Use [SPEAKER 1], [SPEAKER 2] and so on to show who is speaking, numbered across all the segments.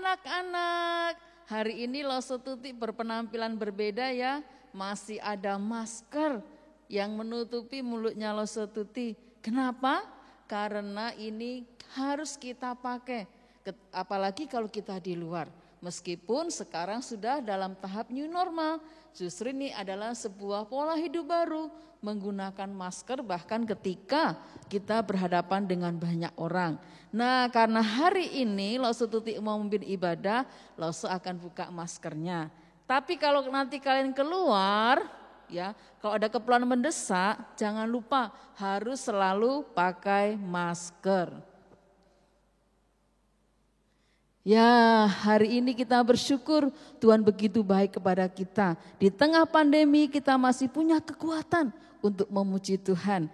[SPEAKER 1] Anak-anak, hari ini Loso Tuti berpenampilan berbeda ya. Masih ada masker yang menutupi mulutnya Loso Tuti. Kenapa? Karena ini harus kita pakai, apalagi kalau kita di luar. Meskipun sekarang sudah dalam tahap new normal, justru ini adalah sebuah pola hidup baru, menggunakan masker bahkan ketika kita berhadapan dengan banyak orang. Nah, karena hari ini Loso Tuti mau memimpin ibadah, Loso akan buka maskernya. Tapi kalau nanti kalian keluar, ya, kalau ada keperluan mendesak, jangan lupa harus selalu pakai masker. Ya, hari ini kita bersyukur Tuhan begitu baik kepada kita. Di tengah pandemi kita masih punya kekuatan untuk memuji Tuhan.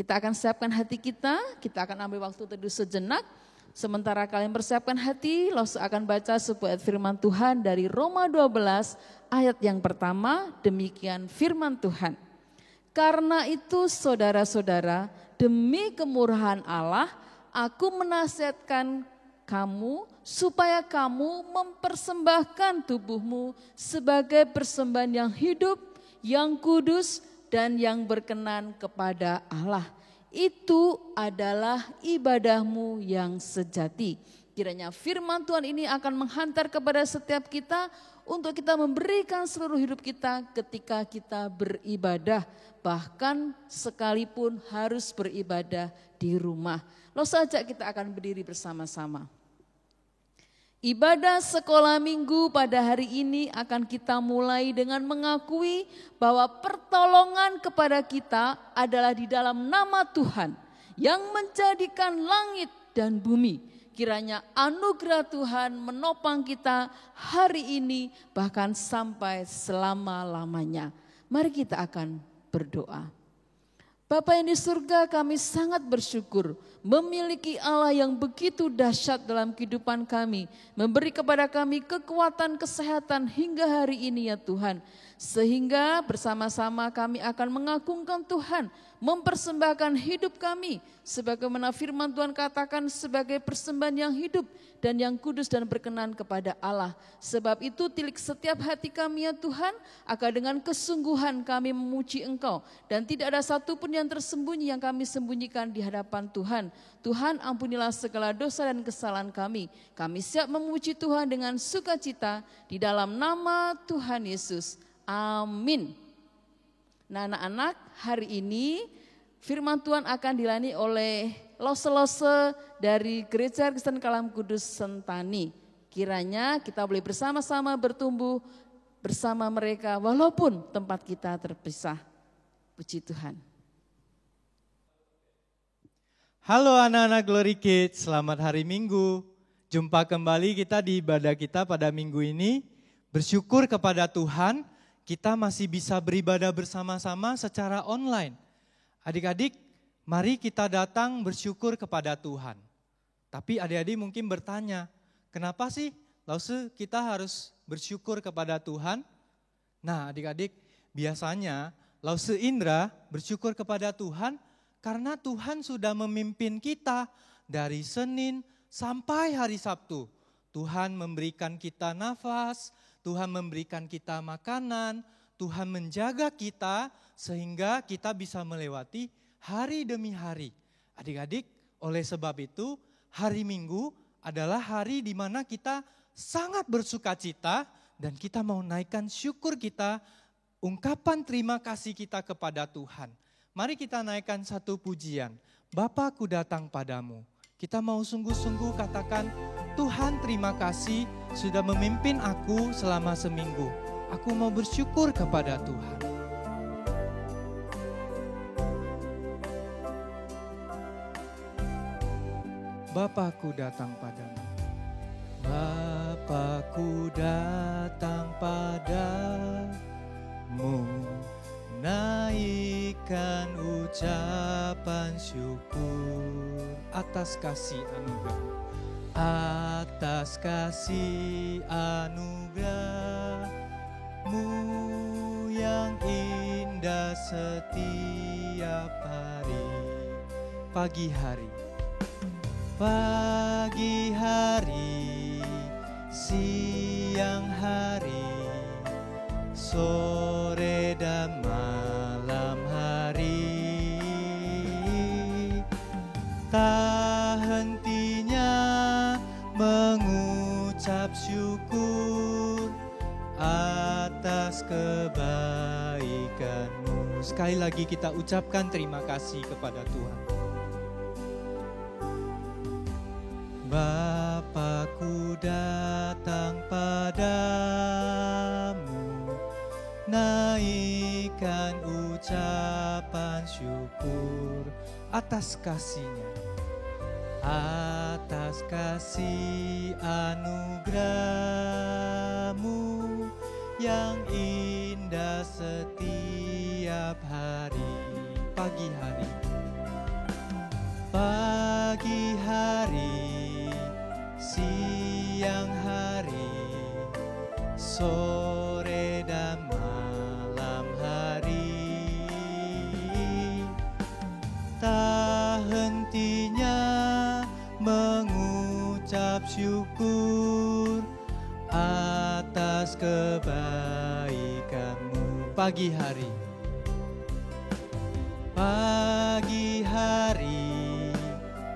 [SPEAKER 1] Kita akan siapkan hati kita akan ambil waktu teduh sejenak. Sementara kalian persiapkan hati, Loso akan baca sebuah ayat firman Tuhan dari Roma 12 ayat yang pertama, demikian firman Tuhan. Karena itu saudara-saudara, demi kemurahan Allah, aku menasihatkan kamu supaya kamu mempersembahkan tubuhmu sebagai persembahan yang hidup, yang kudus dan yang berkenan kepada Allah. Itu adalah ibadahmu yang sejati. Kiranya firman Tuhan ini akan menghantar kepada setiap kita untuk kita memberikan seluruh hidup kita ketika kita beribadah. Bahkan sekalipun harus beribadah di rumah. Loh saja kita akan berdiri bersama-sama. Ibadah sekolah minggu pada hari ini akan kita mulai dengan mengakui bahwa pertolongan kepada kita adalah di dalam nama Tuhan yang menjadikan langit dan bumi. Kiranya anugerah Tuhan menopang kita hari ini bahkan sampai selama-lamanya. Mari kita akan berdoa. Bapa yang di surga, kami sangat bersyukur memiliki Allah yang begitu dahsyat dalam kehidupan kami. Memberi kepada kami kekuatan, kesehatan hingga hari ini ya Tuhan. Sehingga bersama-sama kami akan mengagungkan Tuhan, mempersembahkan hidup kami. Sebagaimana firman Tuhan katakan sebagai persembahan yang hidup dan yang kudus dan berkenan kepada Allah. Sebab itu tilik setiap hati kami ya Tuhan, agar dengan kesungguhan kami memuji Engkau. Dan tidak ada satupun yang tersembunyi yang kami sembunyikan di hadapan Tuhan. Tuhan ampunilah segala dosa dan kesalahan kami. Kami siap memuji Tuhan dengan sukacita di dalam nama Tuhan Yesus. Amin. Nah anak-anak, hari ini firman Tuhan akan dilayani oleh lose-lose dari Gereja Kristen Kalam Kudus Sentani. Kiranya kita boleh bersama-sama bertumbuh bersama mereka walaupun tempat kita terpisah. Puji Tuhan.
[SPEAKER 2] Halo anak-anak Glory Kids, selamat hari Minggu. Jumpa kembali kita di ibadah kita pada minggu ini. Bersyukur kepada Tuhan, kita masih bisa beribadah bersama-sama secara online. Adik-adik, mari kita datang bersyukur kepada Tuhan. Tapi adik-adik mungkin bertanya, kenapa sih Lause kita harus bersyukur kepada Tuhan? Nah adik-adik, biasanya Lause Indra bersyukur kepada Tuhan karena Tuhan sudah memimpin kita dari Senin sampai hari Sabtu. Tuhan memberikan kita nafas, Tuhan memberikan kita makanan, Tuhan menjaga kita sehingga kita bisa melewati hari demi hari. Adik-adik, oleh sebab itu hari Minggu adalah hari di mana kita sangat bersukacita dan kita mau naikkan syukur kita, ungkapan terima kasih kita kepada Tuhan. Mari kita naikkan satu pujian, Bapa ku datang padamu. Kita mau sungguh-sungguh katakan, Tuhan terima kasih sudah memimpin aku selama seminggu. Aku mau bersyukur kepada Tuhan. Bapakku datang padamu. Bapakku datang padamu. Naikkan ucapan syukur atas kasih anugerah. Atas kasih anugerah-Mu yang indah setiap hari. Pagi hari siang hari, sore dan malam hari, tak hentinya mengucap syukur atas kebaikan-Mu. Sekali lagi kita ucapkan terima kasih kepada Tuhan. Bapa-Ku datang padamu, naikkan ucapan syukur atas kasih-Nya, atas kasih anugerah-Mu yang indah setiap hari. Pagi hari, pagi hari, siang hari, sore dan malam hari, tak hentinya mengucap syukur atas kebaikan-Mu. Pagi hari, pagi hari,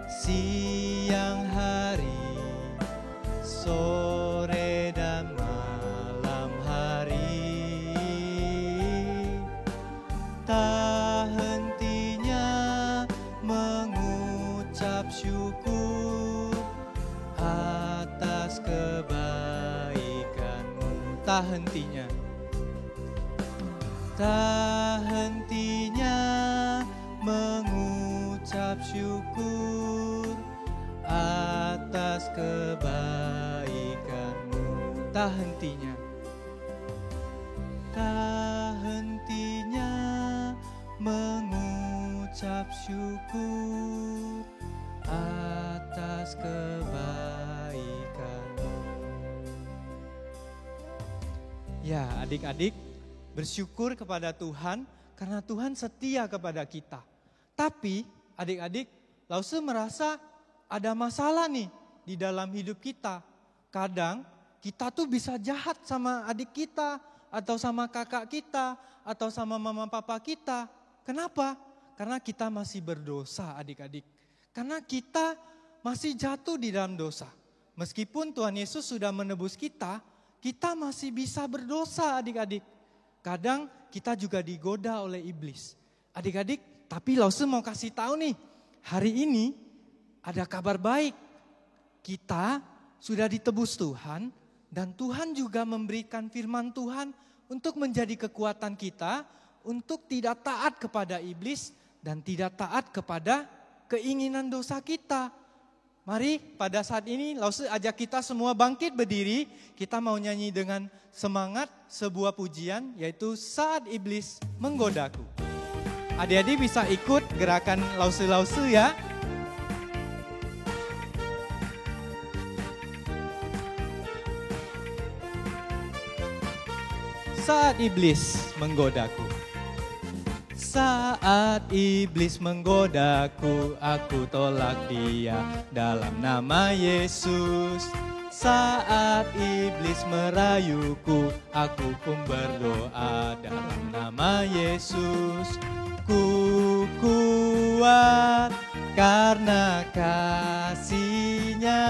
[SPEAKER 2] siang hari, sore dan malam hari, tak hentinya mengucap syukur atas kebaikan-Mu. Tak hentinya, tak hentinya mengucap syukur atas kebaikan-Mu. Tak hentinya, tak hentinya mengucap syukur atas kebaikan-Mu. Ya, adik-adik, bersyukur kepada Tuhan karena Tuhan setia kepada kita. Tapi adik-adik, Lause merasa ada masalah nih di dalam hidup kita. Kadang kita tuh bisa jahat sama adik kita, atau sama kakak kita, atau sama mama papa kita. Kenapa? Karena kita masih berdosa, adik-adik. Karena kita masih jatuh di dalam dosa. Meskipun Tuhan Yesus sudah menebus kita, kita masih bisa berdosa, adik-adik. Kadang kita juga digoda oleh iblis. Adik-adik, tapi Lause mau kasih tahu nih, hari ini ada kabar baik. Kita sudah ditebus Tuhan, dan Tuhan juga memberikan firman Tuhan untuk menjadi kekuatan kita, untuk tidak taat kepada iblis, dan tidak taat kepada keinginan dosa kita. Mari pada saat ini Lause ajak kita semua bangkit berdiri. Kita mau nyanyi dengan semangat sebuah pujian, yaitu Saat Iblis Menggodaku. Adik-adik bisa ikut gerakan Lause-Lause ya. Saat iblis menggodaku. Saat iblis menggodaku, aku tolak dia dalam nama Yesus. Saat iblis merayuku, aku pun berdoa dalam nama Yesus. Ku kuat karena kasih-Nya,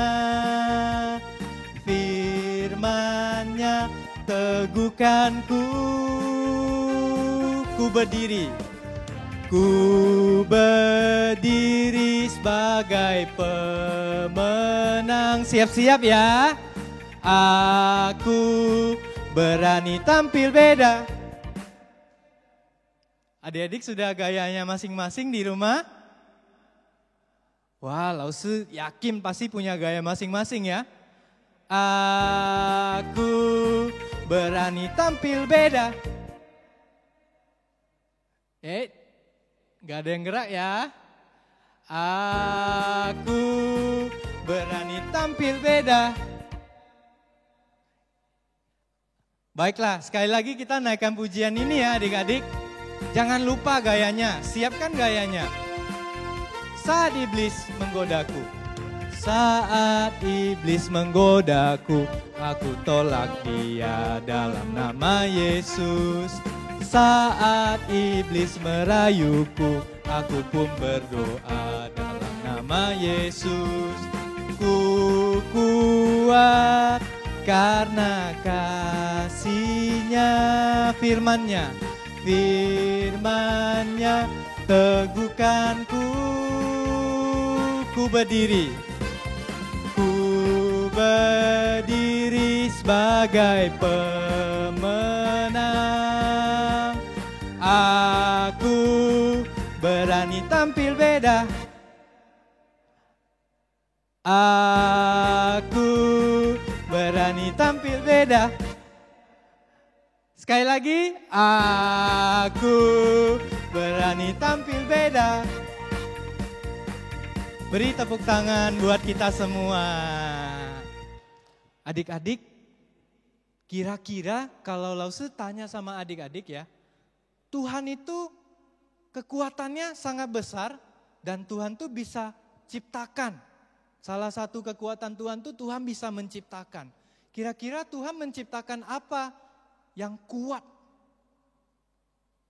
[SPEAKER 2] firman-Nya teguhkanku. Ku berdiri sebagai pemenang. Siap-siap ya. Aku berani tampil beda. Adik-adik sudah gayanya masing-masing di rumah? Wah, Lause yakin pasti punya gaya masing-masing ya. Aku berani tampil beda. Gak ada yang gerak ya. Aku berani tampil beda. Baiklah, sekali lagi kita naikkan pujian ini ya adik-adik. Jangan lupa gayanya, siapkan gayanya. Saat iblis menggodaku. Saat iblis menggodaku, aku tolak dia dalam nama Yesus. Saat iblis merayuku, aku pun berdoa dalam nama Yesus. Ku kuat karena kasih-Nya, firman-Nya, firman-Nya teguhkanku. Ku berdiri sebagai pemenang. Aku berani tampil beda. Aku berani tampil beda. Sekali lagi, aku berani tampil beda. Beri tepuk tangan buat kita semua. Adik-adik, kira-kira kalau Lause tanya sama adik-adik ya, Tuhan itu kekuatannya sangat besar dan Tuhan tuh bisa ciptakan. Salah satu kekuatan Tuhan tuh Tuhan bisa menciptakan. Kira-kira Tuhan menciptakan apa yang kuat?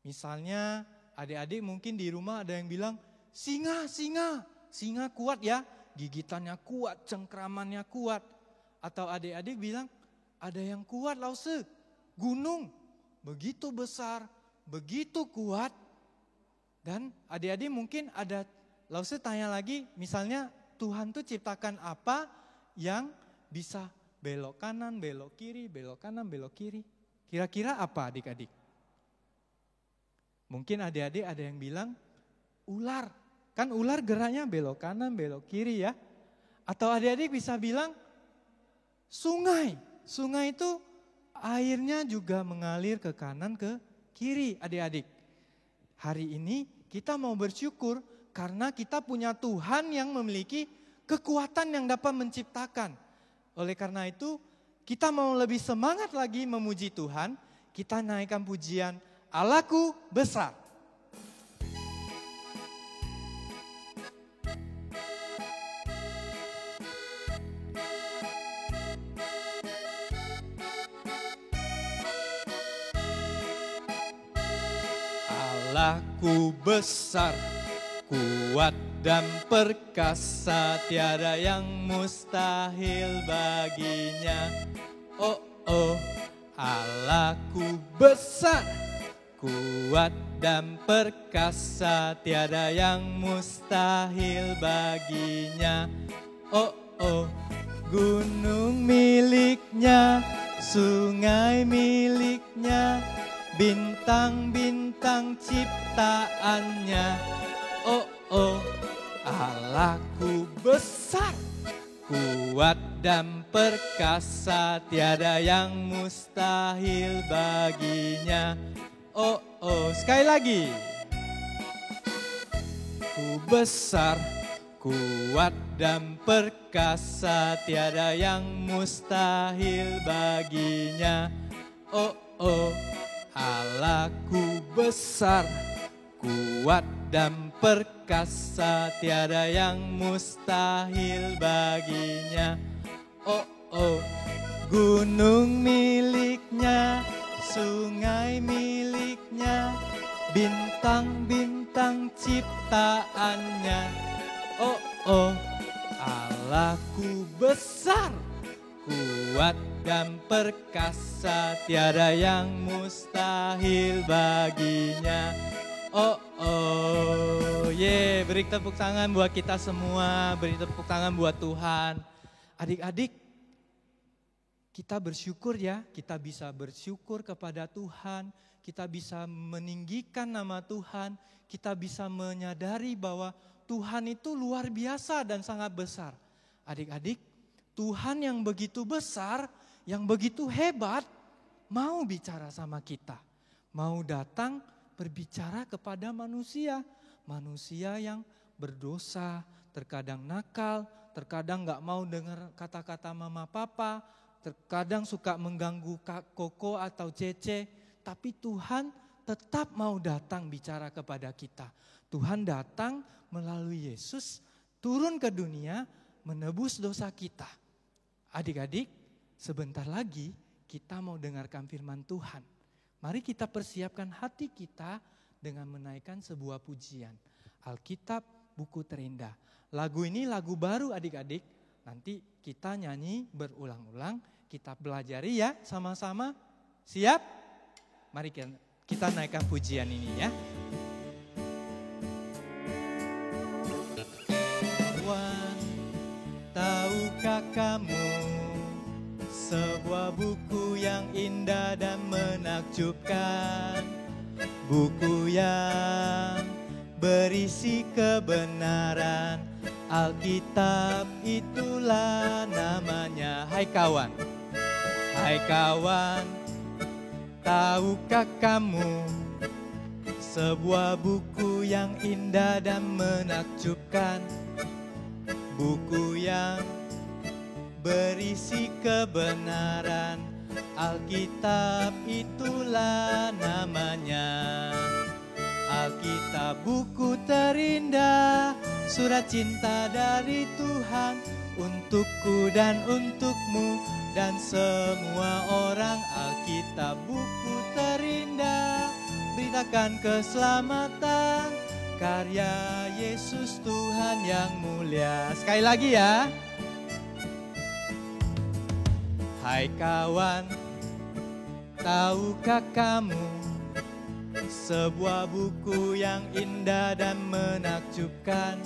[SPEAKER 2] Misalnya adik-adik mungkin di rumah ada yang bilang, singa kuat ya, gigitannya kuat, cengkramannya kuat. Atau adik-adik bilang, ada yang kuat Lause, gunung, begitu besar, begitu kuat. Dan adik-adik mungkin ada, Lause tanya lagi, misalnya Tuhan tuh ciptakan apa yang bisa belok kanan, belok kiri, belok kanan, belok kiri. Kira-kira apa adik-adik? Mungkin adik-adik ada yang bilang, ular. Kan ular geraknya belok kanan, belok kiri ya. Atau adik-adik bisa bilang sungai. Sungai itu airnya juga mengalir ke kanan, ke kiri adik-adik. Hari ini kita mau bersyukur karena kita punya Tuhan yang memiliki kekuatan yang dapat menciptakan. Oleh karena itu kita mau lebih semangat lagi memuji Tuhan. Kita naikkan pujian Allahku besar. Allahku besar, kuat dan perkasa, tiada yang mustahil baginya. Oh, Allahku besar, kuat dan perkasa, tiada yang mustahil baginya. Oh, gunung miliknya, sungai miliknya, bintang-bintang ciptaannya. Oh, Allahku besar, kuat dan perkasa, tiada yang mustahil baginya. Oh, sekali lagi. Ku besar, kuat dan perkasa, tiada yang mustahil baginya. Oh, Allahku besar, kuat dan perkasa, tiada yang mustahil baginya. Oh, gunung miliknya, sungai miliknya, bintang-bintang ciptaannya. Oh, Allahku besar, kuat dan perkasa, tiada yang mustahil baginya. Oh, beri tepuk tangan buat kita semua, beri tepuk tangan buat Tuhan. Adik-adik, kita bersyukur ya, kita bisa bersyukur kepada Tuhan, kita bisa meninggikan nama Tuhan, kita bisa menyadari bahwa Tuhan itu luar biasa dan sangat besar. Adik-adik, Tuhan yang begitu besar, yang begitu hebat, mau bicara sama kita. Mau datang berbicara kepada manusia. Manusia yang berdosa, terkadang nakal, terkadang gak mau dengar kata-kata mama papa, terkadang suka mengganggu Kak Koko atau Cece. Tapi Tuhan tetap mau datang bicara kepada kita. Tuhan datang melalui Yesus, turun ke dunia, menebus dosa kita. Adik-adik, sebentar lagi kita mau dengarkan firman Tuhan. Mari kita persiapkan hati kita dengan menaikkan sebuah pujian. Alkitab buku terindah. Lagu ini lagu baru adik-adik. Nanti kita nyanyi berulang-ulang. Kita pelajari ya sama-sama. Siap? Mari kita naikkan pujian ini ya. Tahukah kamu sebuah buku yang indah dan menakjubkan, buku yang berisi kebenaran, Alkitab itulah namanya. Hai kawan, tahukah kamu sebuah buku yang indah dan menakjubkan, buku yang berisi kebenaran, Alkitab itulah namanya. Alkitab buku terindah, surat cinta dari Tuhan untukku dan untukmu dan semua orang. Alkitab buku terindah, beritakan keselamatan, karya Yesus Tuhan yang mulia. Sekali lagi ya. Hai kawan, tahukah kamu sebuah buku yang indah dan menakjubkan,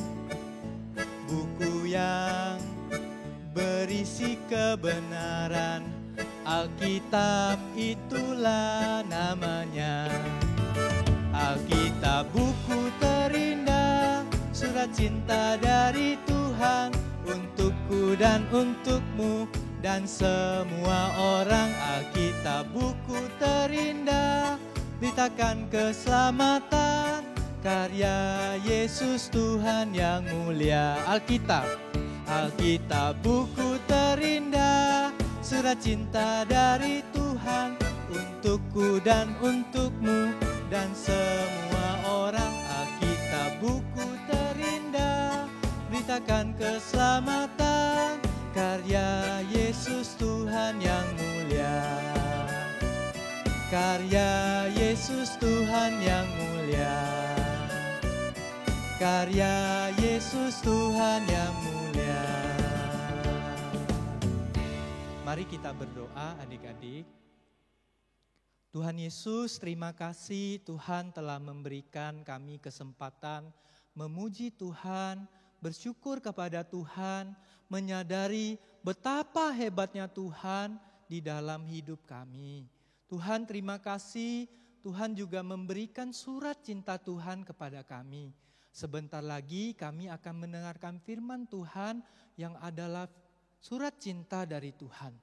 [SPEAKER 2] buku yang berisi kebenaran, Alkitab itulah namanya. Alkitab buku terindah, surat cinta dari Tuhan untukku dan untukmu dan semua orang. Alkitab buku terindah, beritakan keselamatan, karya Yesus Tuhan yang mulia. Alkitab buku terindah, surat cinta dari Tuhan untukku dan untukmu dan semua orang. Alkitab buku terindah, beritakan keselamatan, karya Yesus Tuhan yang mulia. Karya Yesus Tuhan yang mulia. Karya Yesus Tuhan yang mulia. Mari kita berdoa adik-adik. Tuhan Yesus, terima kasih Tuhan telah memberikan kami kesempatan memuji Tuhan, bersyukur kepada Tuhan, menyadari betapa hebatnya Tuhan di dalam hidup kami. Tuhan terima kasih, Tuhan juga memberikan surat cinta Tuhan kepada kami. Sebentar lagi kami akan mendengarkan firman Tuhan yang adalah surat cinta dari Tuhan.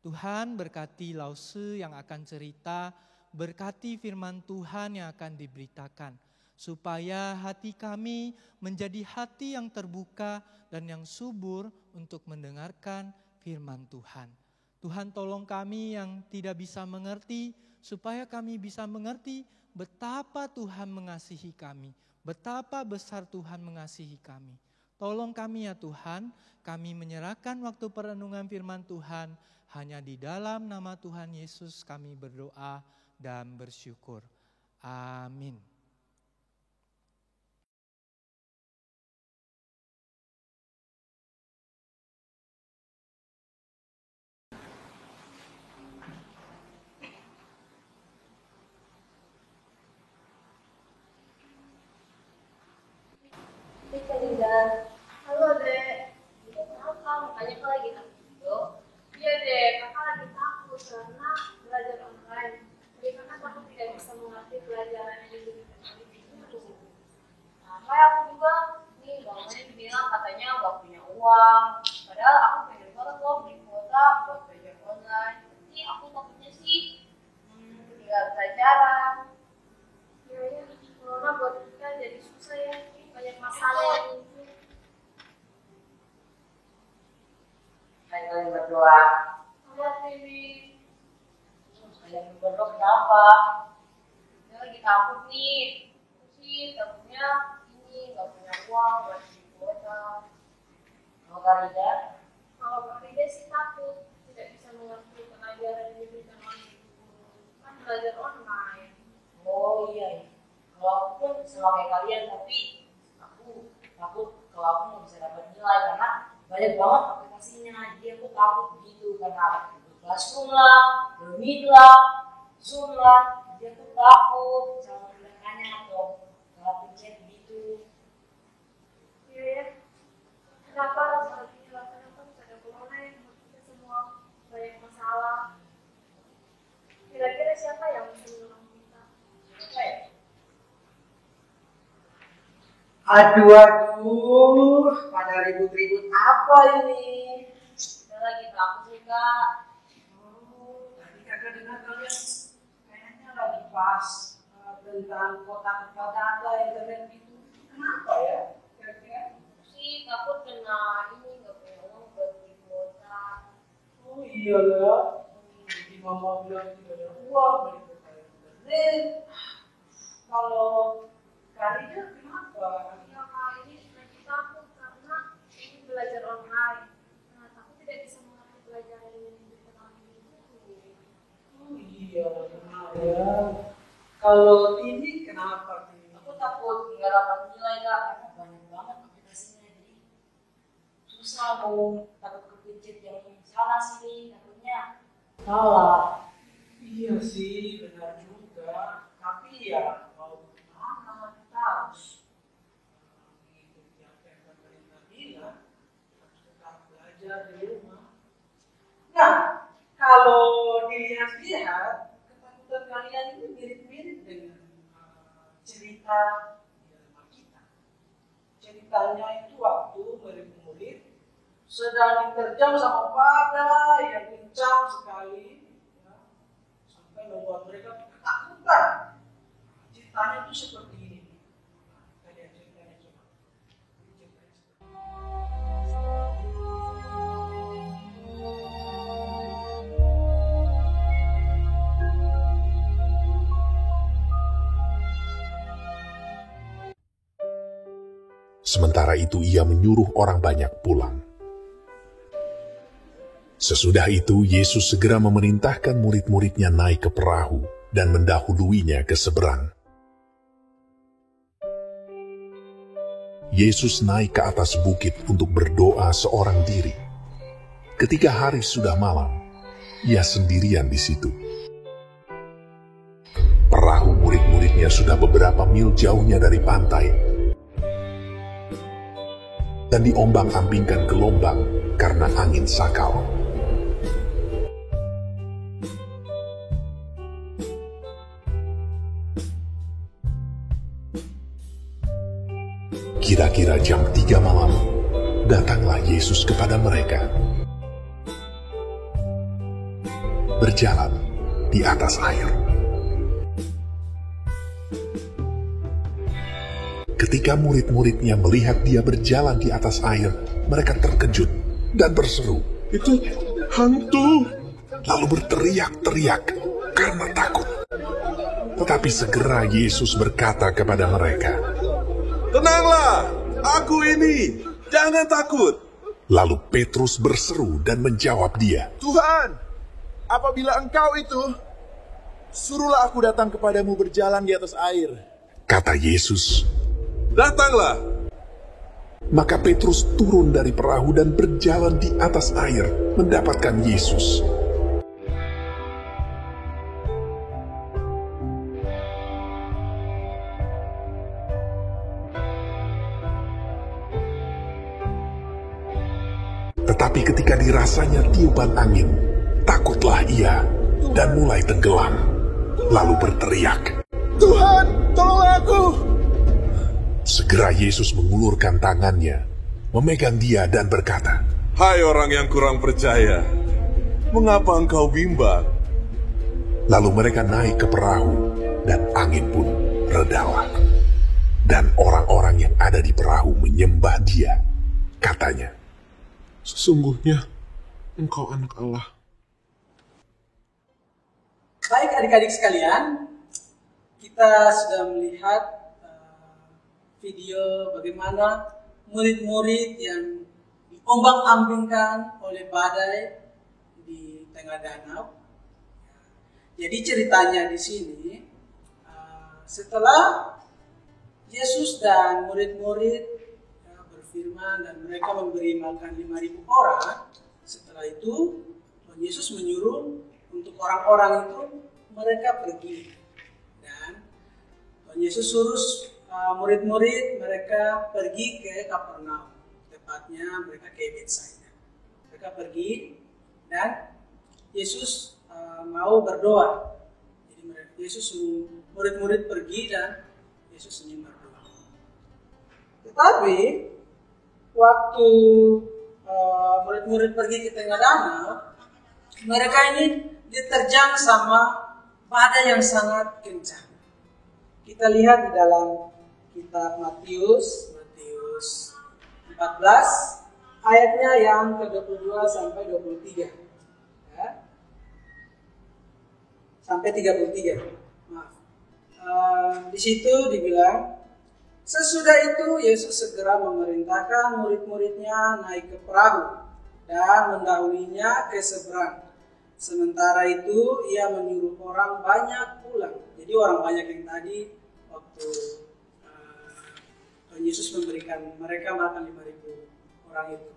[SPEAKER 2] Tuhan berkati Lause yang akan cerita, berkati firman Tuhan yang akan diberitakan. Supaya hati kami menjadi hati yang terbuka dan yang subur untuk mendengarkan firman Tuhan. Tuhan tolong kami yang tidak bisa mengerti, supaya kami bisa mengerti betapa Tuhan mengasihi kami, betapa besar Tuhan mengasihi kami. Tolong kami ya Tuhan, kami menyerahkan waktu perenungan firman Tuhan, hanya di dalam nama Tuhan Yesus kami berdoa dan bersyukur. Amin.
[SPEAKER 3] Halo dek, itu kenapa? Makanya kau lagi takut gitu? Iya dek, kakak lagi takut karena belajar online. Jadi kakak takut tidak bisa mengerti pelajaran yang diberikan itu. Sampai aku juga nih bapaknya dibilang katanya nggak punya uang. Padahal aku pengen banget loh beli kuota buat belajar online. Tapi aku takutnya sih ketinggalan pelajaran. Iya, corona buat kita jadi susah ya. Banyak masalah yang muncul.
[SPEAKER 4] Hai kalian berdua.
[SPEAKER 3] Lihat ini.
[SPEAKER 4] Kalian berdua kenapa?
[SPEAKER 3] Dia lagi takut nih. Sih takutnya ini nggak punya uang buat beli kuota.
[SPEAKER 4] Kalau Karida,
[SPEAKER 3] Kalau Kak Rida sih takut tidak bisa mengerti pengajaran yang diberikan oleh guru. Kan belajar online.
[SPEAKER 4] oh iya. Kalau aku pun sama kayak kalian, tapi aku takut kalau aku nggak bisa dapat nilai karena banyak banget aplikasinya. Jadi aku takut begitu karena Classroom lah, Meet lah, Zoom lah. Jadi aku takut sama mereka atau kalau pencet gitu.
[SPEAKER 3] Iya ya. Kenapa saat ini rasanya kan ada corona yang membuat kita semua banyak masalah. Kira-kira siapa yang bisa menolong kita?
[SPEAKER 5] Aduh, pada ribut-ribut apa ini?
[SPEAKER 4] Kita lagi takut sih Kak.
[SPEAKER 5] Oh, tadi kakak dengar kalian kayaknya lagi bahas tentang kotak-kotak data internet itu. Kenapa ya? Kira-kira?
[SPEAKER 4] Sih takut kena ini nggak punya uang buat beli kuota.
[SPEAKER 5] Oh iyalah, jadi mama bilang tidak ada uang beli kuota internet. Kalau Karida kenapa?
[SPEAKER 3] Ya Kak, ini lagi takut karena ini belajar online. Nah, aku tidak bisa mengerti pelajaran yang diberikan oleh guru.
[SPEAKER 5] Oh iya, benar ya. Kalau ini kenapa? Tin?
[SPEAKER 4] Aku takut nggak dapat nilai Kak karena banyak banget aplikasinya jadi susah mau takut kepencet yang salah sini takutnya salah.
[SPEAKER 5] Iya sih, benar juga. Tapi ya, mau gimana kita harus mengikuti apa yang pemerintah bilang, harus tetap belajar di rumah. Nah, kalau dilihat-lihat, ketakutan kalian ini mirip-mirip dengan cerita di dalam Alkitab. Ceritanya itu waktu murid-murid sedang diterjang sama badai yang kencang sekali, ya, sampai membuat mereka ketakutan. Ceritanya itu seperti ini. Kita lihat ceritanya coba. Ini ceritanya seperti ini.
[SPEAKER 6] Sementara itu ia menyuruh orang banyak pulang. Sesudah itu Yesus segera memerintahkan murid-muridnya naik ke perahu dan mendahuluinya ke seberang. Yesus naik ke atas bukit untuk berdoa seorang diri. Ketika hari sudah malam, ia sendirian di situ. Perahu murid-muridnya sudah beberapa mil jauhnya dari pantai dan diombang-ambingkan gelombang karena angin sakal. Kira-kira jam 3 malam, datanglah Yesus kepada mereka. Berjalan di atas air. Ketika murid-muridnya melihat dia berjalan di atas air, mereka terkejut dan berseru, "Itu hantu!" Lalu berteriak-teriak karena takut. Tetapi segera Yesus berkata kepada mereka,
[SPEAKER 7] "Tenanglah, aku ini, jangan takut."
[SPEAKER 6] Lalu Petrus berseru dan menjawab dia,
[SPEAKER 7] "Tuhan, apabila Engkau itu, suruhlah aku datang kepadamu berjalan di atas air."
[SPEAKER 6] Kata Yesus.
[SPEAKER 7] "Datanglah."
[SPEAKER 6] Maka Petrus turun dari perahu dan berjalan di atas air mendapatkan Yesus. Tetapi ketika dirasanya tiupan angin, takutlah ia dan mulai tenggelam. Lalu berteriak,
[SPEAKER 7] "Tuhan, tolonglah aku!"
[SPEAKER 6] Segera Yesus mengulurkan tangannya, memegang dia dan berkata,
[SPEAKER 7] "Hai orang yang kurang percaya, mengapa engkau bimbang?"
[SPEAKER 6] Lalu mereka naik ke perahu dan angin pun redalah. Dan orang-orang yang ada di perahu menyembah dia. Katanya,
[SPEAKER 7] "Sesungguhnya engkau anak Allah."
[SPEAKER 5] Baik adik-adik sekalian, kita sudah melihat video bagaimana murid-murid yang diombang-ambingkan oleh badai di tengah danau. Jadi ceritanya di sini, setelah Yesus dan murid-murid berfirman dan mereka memberi makan 5.000 orang, setelah itu Tuhan Yesus menyuruh untuk orang-orang itu mereka pergi. Dan Tuhan Yesus suruh murid-murid mereka pergi ke Kapernaum. Tepatnya mereka ke Betsaida. Mereka pergi dan Yesus mau berdoa. Jadi Yesus suruh murid-murid pergi dan Yesus ingin berdoa. Tetapi waktu murid-murid pergi ke tengah danau, mereka ini diterjang sama badai yang sangat kencang. Kita lihat di dalam kitab Matius 14 ayatnya yang ke-22 sampai 23. Ya. Sampai 33. Maaf. Di situ dibilang, sesudah itu Yesus segera memerintahkan murid-muridnya naik ke perahu dan mendahulinya ke seberang. Sementara itu ia menyuruh orang banyak pulang. Jadi orang banyak yang tadi waktu Yesus memberikan mereka makan 5.000 orang itu.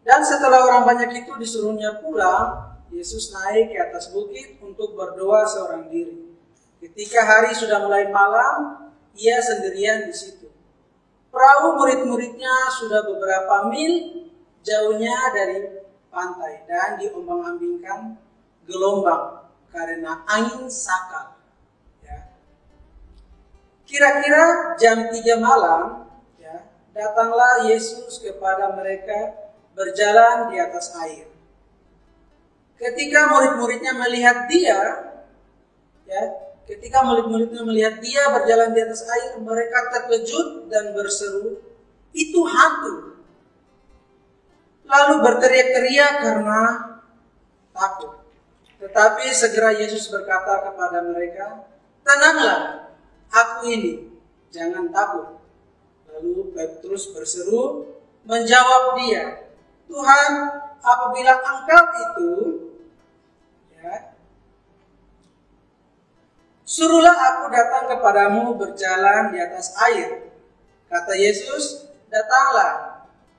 [SPEAKER 5] Dan setelah orang banyak itu disuruhnya pulang, Yesus naik ke atas bukit untuk berdoa seorang diri. Ketika hari sudah mulai malam, ia sendirian di situ. Perahu murid-muridnya sudah beberapa mil jauhnya dari pantai dan diombang-ambingkan gelombang karena angin sakal. Ya. Kira-kira jam 3 malam, ya, datanglah Yesus kepada mereka berjalan di atas air. Ketika murid-muridnya melihat dia, ya, ketika murid-muridnya melihat dia berjalan di atas air, mereka terkejut dan berseru, "Itu hantu!" Lalu berteriak-teriak karena takut. Tetapi segera Yesus berkata kepada mereka, "Tenanglah, aku ini, jangan takut." Lalu Petrus berseru, menjawab dia, "Tuhan, apabila Engkau itu, ya, suruhlah aku datang kepadamu berjalan di atas air." Kata Yesus, "Datanglah."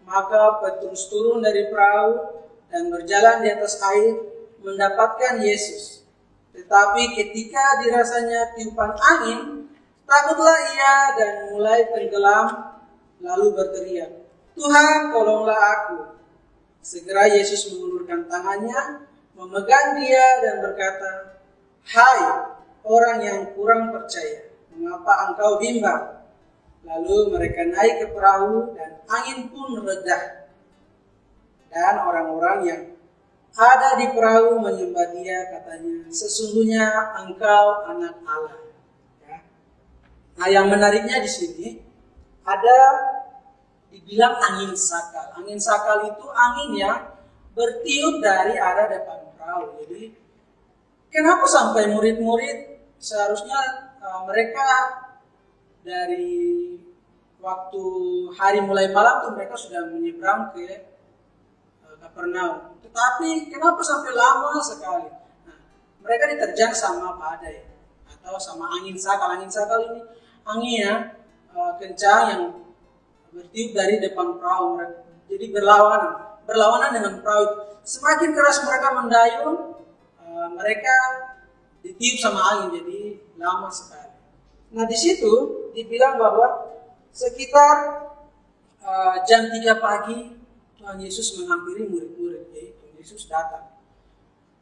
[SPEAKER 5] Maka Petrus turun dari perahu dan berjalan di atas air mendapatkan Yesus. Tetapi ketika dirasanya tiupan angin, takutlah ia dan mulai tenggelam, lalu berteriak, "Tuhan, tolonglah aku." Segera Yesus mengulurkan tangannya, memegang dia dan berkata, "Hai orang yang kurang percaya, mengapa engkau bimbang?" Lalu mereka naik ke perahu dan angin pun reda. Dan orang-orang yang ada di perahu menyembah dia, katanya, "Sesungguhnya engkau anak Allah." Ya. Nah, yang menariknya di sini ada dibilang angin sakal. Angin sakal itu angin yang bertiup dari arah depan perahu. Jadi kenapa sampai murid-murid seharusnya mereka dari waktu hari mulai malam tuh mereka sudah menyeberang ke Kapernaum. Tetapi kenapa sampai lama sekali? Nah, mereka diterjang sama badai atau sama angin sakal. Angin sakal ini angin yang kencang yang bertiup dari depan perahu. Jadi berlawanan dengan perahu. Semakin keras mereka mendayung, mereka ditiup sama angin. Jadi lama sekali. Nah, di situ dibilang bahwa sekitar jam 3 pagi Tuhan Yesus menghampiri murid-murid, yaitu Tuhan Yesus datang.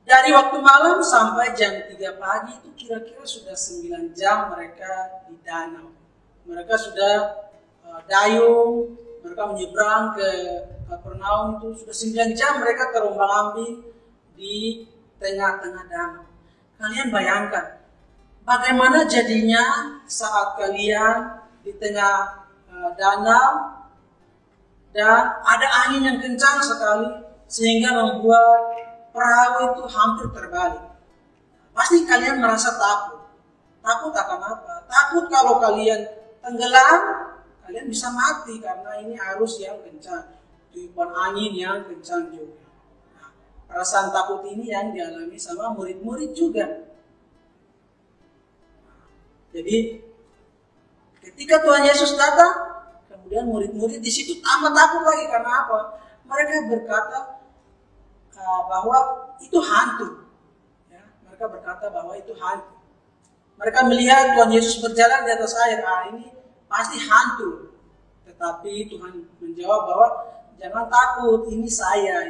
[SPEAKER 5] Dari waktu malam sampai jam 3 pagi itu kira-kira sudah 9 jam mereka di danau. Mereka sudah dayung, mereka menyeberang ke Kapernaum itu sudah 9 jam mereka terombang-ambing di tengah-tengah danau. Kalian bayangkan bagaimana jadinya saat kalian di tengah danau dan ada angin yang kencang sekali sehingga membuat perahu itu hampir terbalik. Pasti kalian merasa takut. Takut akan apa? Takut kalau kalian tenggelam, kalian bisa mati karena ini arus yang kencang. tiupan angin yang kencang juga. Nah, perasaan takut ini yang dialami sama murid-murid juga. Jadi ketika Tuhan Yesus datang, kemudian murid-murid di situ tambah takut lagi. Karena apa? Mereka berkata bahwa itu hantu. Ya, mereka berkata bahwa itu hantu. Mereka melihat Tuhan Yesus berjalan di atas air. Ini pasti hantu. Tetapi Tuhan menjawab bahwa jangan takut, ini saya.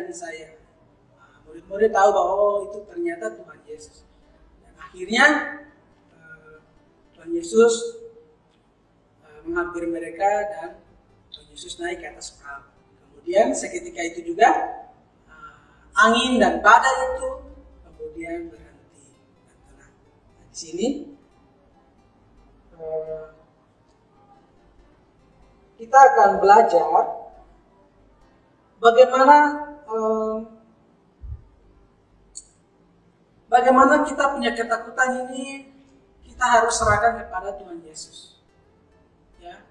[SPEAKER 5] Murid-murid tahu bahwa itu ternyata Tuhan Yesus. Dan akhirnya Tuhan Yesus menghampiri mereka dan Tuhan Yesus naik ke atas perahu. Kemudian seketika itu juga angin dan badai itu kemudian berhenti dan tenang. Nah, di sini kita akan belajar bagaimana kita punya ketakutan ini kita harus serahkan kepada Tuhan Yesus. Ya,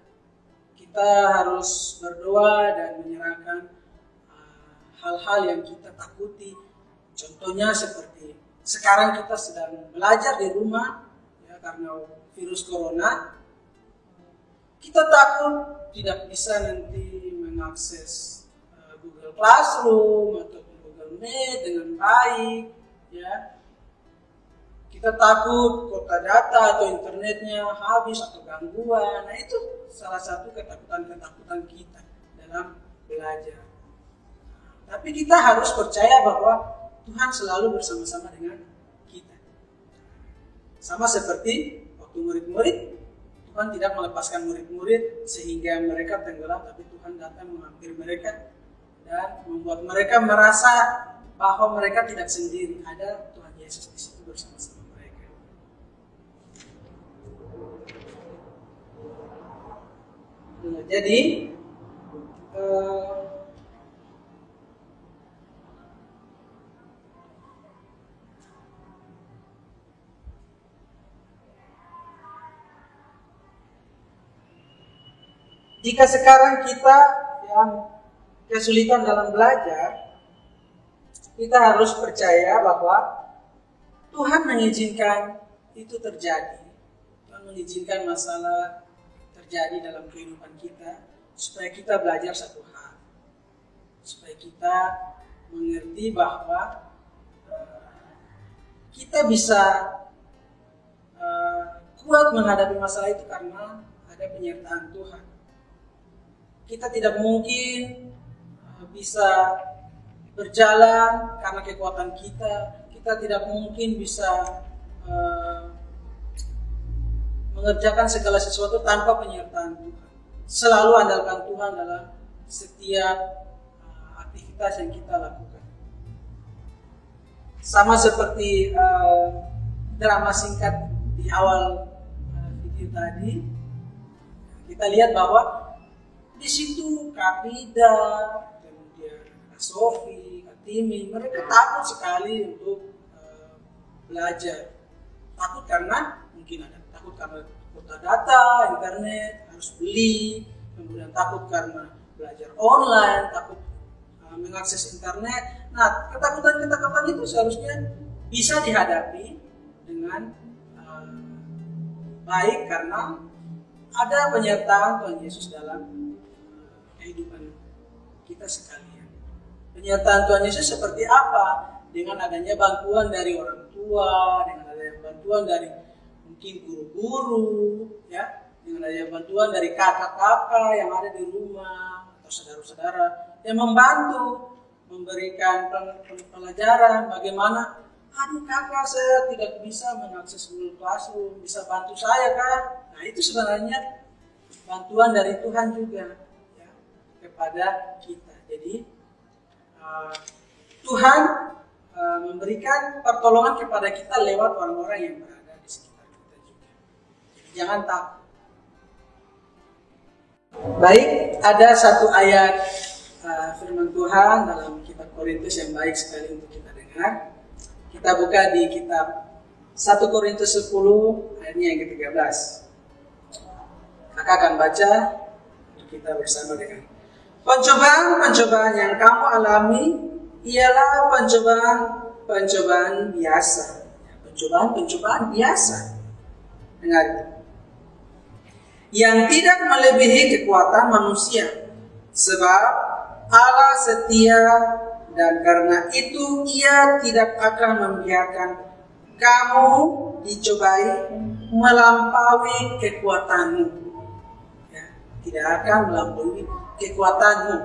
[SPEAKER 5] kita harus berdoa dan menyerahkan hal-hal yang kita takuti. Contohnya seperti sekarang kita sedang belajar di rumah, ya, karena virus corona. Kita takut tidak bisa nanti mengakses Google Classroom atau Google Meet dengan baik, ya. Kita takut kuota data atau internetnya habis atau gangguan. Nah, itu salah satu ketakutan kita dalam belajar. Tapi kita harus percaya bahwa Tuhan selalu bersama-sama dengan kita. Sama seperti waktu murid-murid, Tuhan tidak melepaskan murid-murid sehingga mereka tenggelam, tapi Tuhan datang menghampiri mereka dan membuat mereka merasa bahwa mereka tidak sendiri. Ada Tuhan Yesus di situ bersama-sama mereka. Jadi jika sekarang kita yang kesulitan dalam belajar, kita harus percaya bahwa Tuhan mengizinkan itu terjadi. Tuhan mengizinkan masalah terjadi dalam kehidupan kita supaya kita belajar satu hal. Supaya kita mengerti bahwa kita bisa kuat menghadapi masalah itu karena ada penyertaan Tuhan. Kita tidak mungkin bisa berjalan karena kekuatan kita. Kita tidak mungkin bisa mengerjakan segala sesuatu tanpa penyertaan Tuhan. Selalu andalkan Tuhan dalam setiap aktivitas yang kita lakukan. Sama seperti drama singkat di awal video tadi, kita lihat bahwa di situ Kak Rida, kemudian Kak Sofi, Kak Timi, mereka takut sekali untuk belajar. Takut karena mungkin ada takut karena kuota data, internet harus beli, kemudian takut karena belajar online, takut mengakses internet. Nah, ketakutan-ketakutan itu seharusnya bisa dihadapi dengan baik karena ada penyertaan Tuhan Yesus dalam kehidupan kita sekalian. Penyertaan Tuhan Yesus seperti apa? Dengan adanya bantuan dari orang tua, dengan adanya bantuan dari mungkin guru-guru, ya, dengan adanya bantuan dari kakak-kakak yang ada di rumah atau saudara-saudara yang membantu memberikan pelajaran bagaimana. Aduh kakak, saya tidak bisa mengakses Google Classroom, bisa bantu saya kan? Nah, itu sebenarnya bantuan dari Tuhan juga kepada kita. Jadi Tuhan memberikan pertolongan kepada kita lewat orang-orang yang berada di sekitar kita juga. Jadi jangan takut. Baik, ada satu ayat firman Tuhan dalam kitab Korintus yang baik sekali untuk kita dengar. Kita buka di kitab 1 Korintus 10 ayatnya yang ke-13. Kakak akan baca untuk kita bersama dengan Pencobaan-pencobaan yang kamu alami ialah pencobaan biasa. Pencobaan biasa. Dengar itu. Yang tidak melebihi kekuatan manusia. Sebab Allah setia dan karena itu Ia tidak akan membiarkan kamu dicobai melampaui kekuatanmu. Ya, tidak akan melampaui kekuatanmu.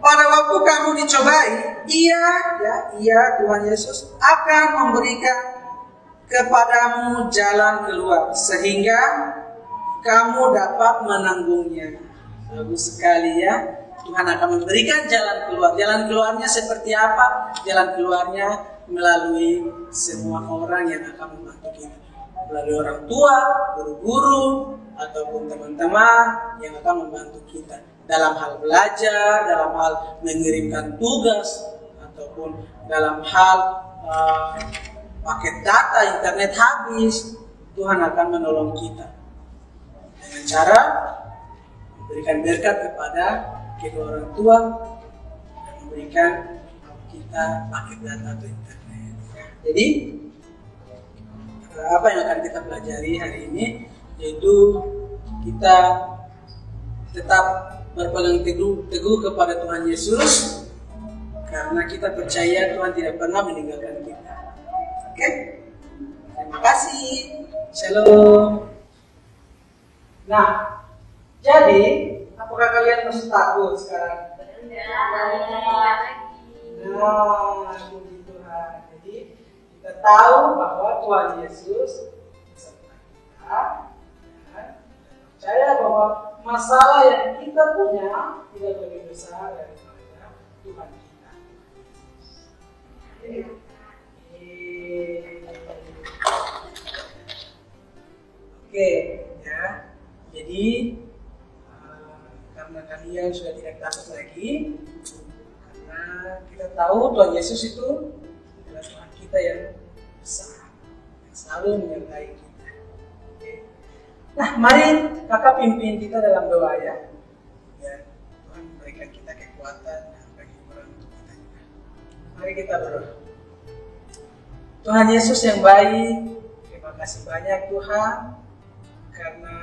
[SPEAKER 5] Pada waktu kamu dicobai, Ia Tuhan Yesus akan memberikan kepadamu jalan keluar sehingga kamu dapat menanggungnya. Bagus sekali ya. Tuhan akan memberikan jalan keluar. Jalan keluarnya seperti apa? Jalan keluarnya melalui semua orang yang akan membantu kita. Melalui orang tua, guru-guru, ataupun teman-teman yang akan membantu kita. Dalam hal belajar, dalam hal mengirimkan tugas, ataupun dalam hal paket data, internet habis, Tuhan akan menolong kita. Dengan cara memberikan berkat kepada kedua orang tua dan memberikan kita paket data atau internet. Jadi apa yang akan kita pelajari hari ini yaitu kita tetap berpegang teguh kepada Tuhan Yesus karena kita percaya Tuhan tidak pernah meninggalkan kita. Oke? Terima kasih. Shalom. Nah, jadi apakah kalian masih takut sekarang? Nah, puji Tuhan. Jadi kita tahu bahwa Tuhan Yesus beserta kita dan percaya bahwa masalah yang kita punya tidak lebih besar daripada Tuhan kita. Oke, ya. Jadi karena kalian sudah tidak takut lagi, karena kita tahu Tuhan Yesus itu adalah Tuhan kita yang besar, yang selalu menyertai kita. Oke. Nah, mari kakak pimpin kita dalam doa ya. Ya, Tuhan memberikan kita kekuatan dan bagi orang untuk kita juga. Mari kita berdoa. Tuhan Yesus yang baik, terima kasih banyak Tuhan, karena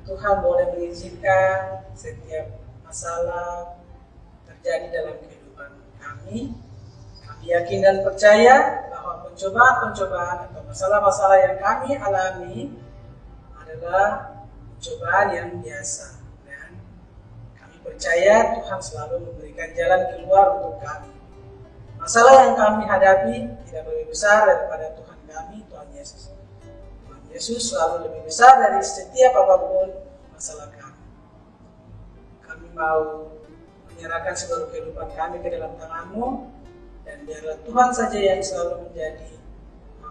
[SPEAKER 5] Tuhan boleh mengizinkan setiap masalah terjadi dalam kehidupan kami. Kami yakin dan percaya bahwa pencobaan-pencobaan atau masalah-masalah yang kami alami adalah pencobaan yang biasa. Dan kami percaya Tuhan selalu memberikan jalan keluar untuk kami. Masalah yang kami hadapi tidak lebih besar daripada Tuhan kami, Tuhan Yesus. Tuhan Yesus selalu lebih besar dari setiap apapun masalah kami. Kami mau menyerahkan seluruh kehidupan kami ke dalam tangan-Mu, dan biarlah Tuhan saja yang selalu menjadi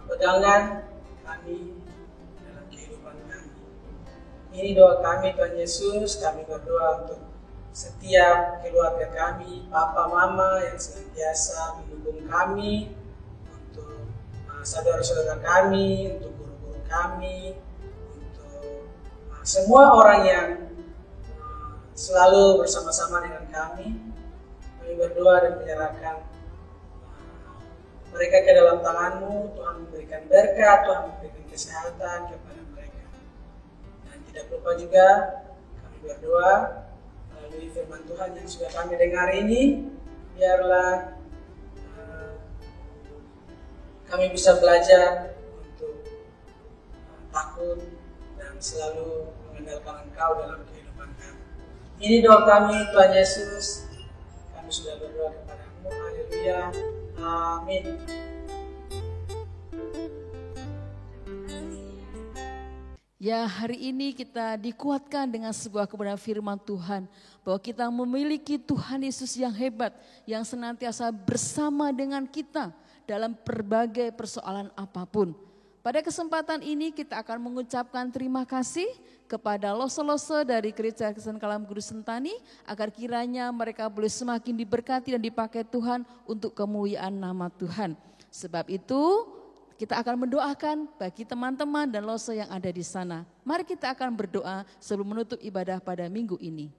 [SPEAKER 5] pegangan kami dalam kehidupan kami. Ini doa kami Tuhan Yesus. Kami berdoa untuk setiap keluarga kami, papa mama yang senantiasa mendukung kami, untuk saudara-saudara kami, untuk guru-guru kami, untuk semua orang yang selalu bersama-sama dengan kami. Kami berdoa dan menyerahkan mereka ke dalam tangan-Mu. Tuhan memberikan berkat, Tuhan memberikan kesehatan kepada mereka. Dan tidak lupa juga kami berdoa melalui firman Tuhan yang sudah kami dengar ini, biarlah kami bisa belajar untuk takut dan selalu mengandalkan Engkau dalam kehidupan kami. Ini doa kami Tuhan Yesus. Kami sudah berdoa kepada-Mu. Haleluya. Amin.
[SPEAKER 1] Ya, hari ini kita dikuatkan dengan sebuah kebenaran firman Tuhan, bahwa kita memiliki Tuhan Yesus yang hebat, yang senantiasa bersama dengan kita dalam berbagai persoalan apapun. Pada kesempatan ini kita akan mengucapkan terima kasih kepada lose-lose dari Gereja Kristen Kalam Guru Sentani, agar kiranya mereka boleh semakin diberkati dan dipakai Tuhan untuk kemuliaan nama Tuhan. Sebab itu kita akan mendoakan bagi teman-teman dan lose yang ada di sana. Mari kita akan berdoa sebelum menutup ibadah pada minggu ini.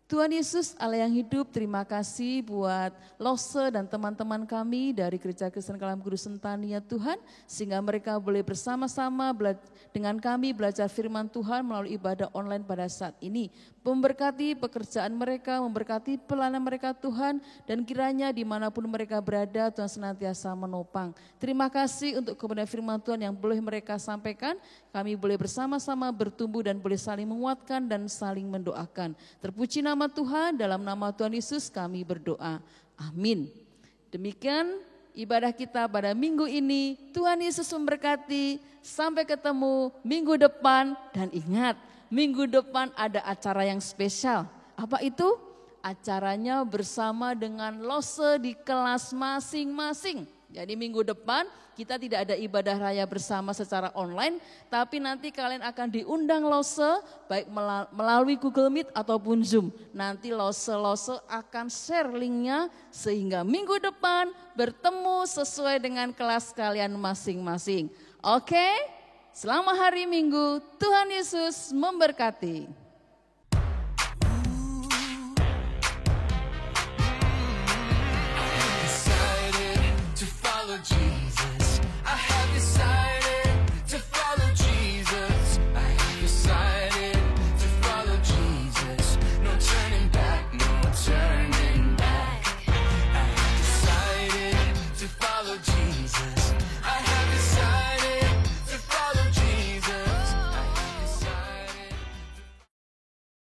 [SPEAKER 1] Tuhan Yesus, Allah yang hidup, terima kasih buat Lose dan teman-teman kami dari Gereja Kristen Kalam Guru Sentani ya Tuhan, sehingga mereka boleh bersama-sama dengan kami belajar firman Tuhan melalui ibadah online pada saat ini. Memberkati pekerjaan mereka, memberkati pelayanan mereka Tuhan, dan kiranya dimanapun mereka berada Tuhan senantiasa menopang. Terima kasih untuk kebenaran firman Tuhan yang boleh mereka sampaikan, kami boleh bersama-sama bertumbuh dan boleh saling menguatkan dan saling mendoakan. Terpuji nama Tuhan, dalam nama Tuhan Yesus kami berdoa. Amin. Demikian ibadah kita pada minggu ini. Tuhan Yesus memberkati. Sampai ketemu minggu depan. Dan ingat, minggu depan ada acara yang spesial. Apa itu? Acaranya bersama dengan Lose di kelas masing-masing. Jadi minggu depan kita tidak ada ibadah raya bersama secara online, tapi nanti kalian akan diundang Lose baik melalui Google Meet ataupun Zoom. Nanti Lose akan share linknya sehingga minggu depan bertemu sesuai dengan kelas kalian masing-masing. Oke? Selamat hari Minggu, Tuhan Yesus memberkati.
[SPEAKER 8] Jesus, I have decided to follow Jesus. I have decided to follow Jesus. No turning back, no turning back. I have decided to follow Jesus.